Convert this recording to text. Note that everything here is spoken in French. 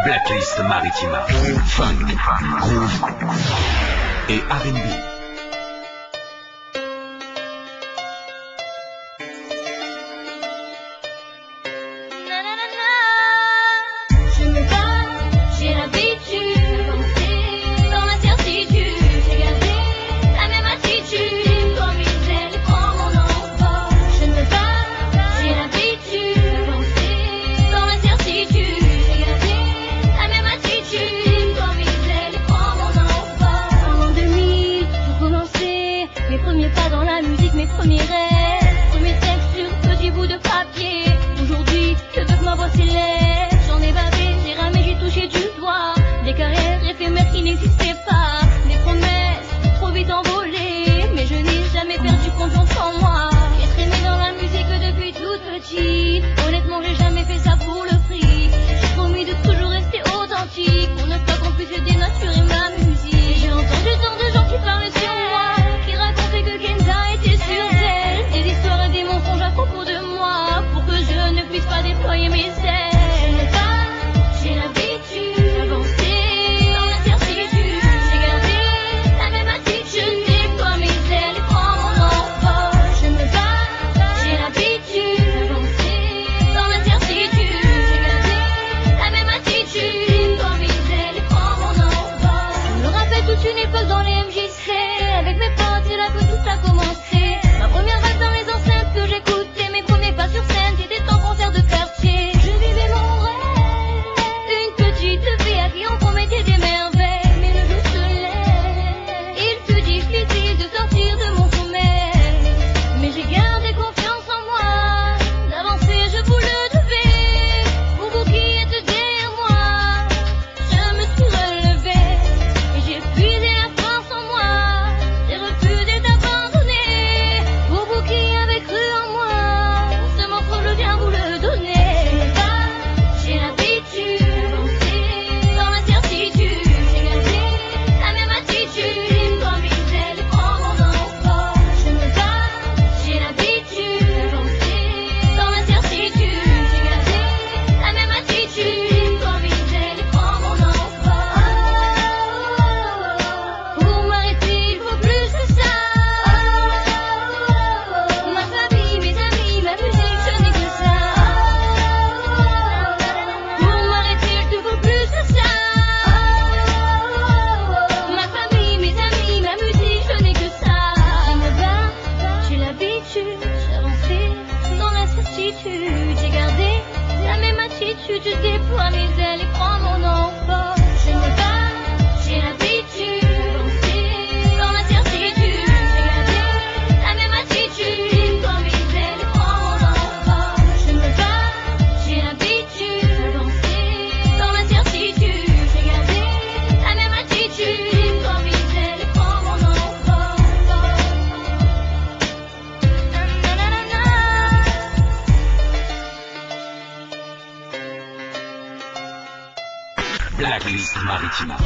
Blacklist Maritima. Funk, groove et R&B. Je me bats, j'ai l'habitude dans la certitude, j'ai gardé la même attitude. Comme il elle prend mon envol. Je me bats, j'ai l'habitude dans la certitude, j'ai gardé la même attitude. Comme il elle prend mon envol. En l'an 2000, tout commençait, mes premiers pas dans la musique, mes premiers rêves, premiers textes sur petit bout de papier. Aujourd'hui, je veux que ma voix s'élève. J'en ai bavé, j'ai ramé, j'ai touché du doigt des carrières éphémères qui n'existaient pas, des promesses trop vite envolées, mais je n'ai jamais perdu confiance en moi. J'ai traîné dans la musique depuis toute petite. Honnêtement, j'ai jamais fait ça pour le prix. J'ai promis de toujours rester authentique, pour ne pas qu'on puisse dénaturer ma musique. J'ai entendu tant de gens qui parlaient sur moi, qui racontaient que Kenza était sur scène, des histoires et des mensonges à propos de moi, pour que je ne puisse pas déployer mes ailes. J'ai l'habitude d'avancer dans l'incertitude, j'ai gardé la même attitude, je déploie mes ailes et prends mon envol. Je me bats, j'ai l'habitude d'avancer dans l'incertitude, j'ai gardé la même attitude, je déploie mes ailes et prends mon envol. Je me rappelle toute une époque dans les MJC, avec mes potes, c'est là que tout a commencé. Ma première vague dans les enceintes que j'écoutais, mes premiers pas sur scène, c'était en concert de quartier. Je vivais mon rêve, une petite fille à qui on promettait des merveilles. Mais le jour se lève, il fut difficile de sortir de mon sommeil. Mais j'ai gardé confiance en moi, d'avancer je vous le devais. Pour vous qui êtes derrière moi, je me suis relevée, et j'ai puisé la force en moi, j'ai refusé d'abandonner. Pour vous qui avez cru en moi, ce morceau je viens vous le donner. J'ai l'habitude d'avancer dans l'incertitude, j'ai gardé la même attitude, comme il elle prend mon envol. Je me bats, j'ai l'habitude d'avancer dans l'incertitude, j'ai gardé la même attitude, comme il elle prend mon envol. Pour m'arrêter, il faut plus que ça. Ma famille, mes amis, ma musique, je n'ai que ça. Pour m'arrêter, il te faut plus que ça. Ma famille, mes amis, ma musique, je n'ai que ça. Je me bats, j'ai l'habitude d'avancer dans l'incertitude, j'ai gardé la même attitude, je déploie mes ailes et prends mon envol. Je me bats, j'ai l'habitude d'avancer dans l'incertitude, j'ai gardé la même attitude, comme il elle et prends mon envol. Je me bats, j'ai l'habitude d'avancer dans l'incertitude, j'ai gardé la même attitude, comme il elle et prends mon envol. Blacklist Maritima.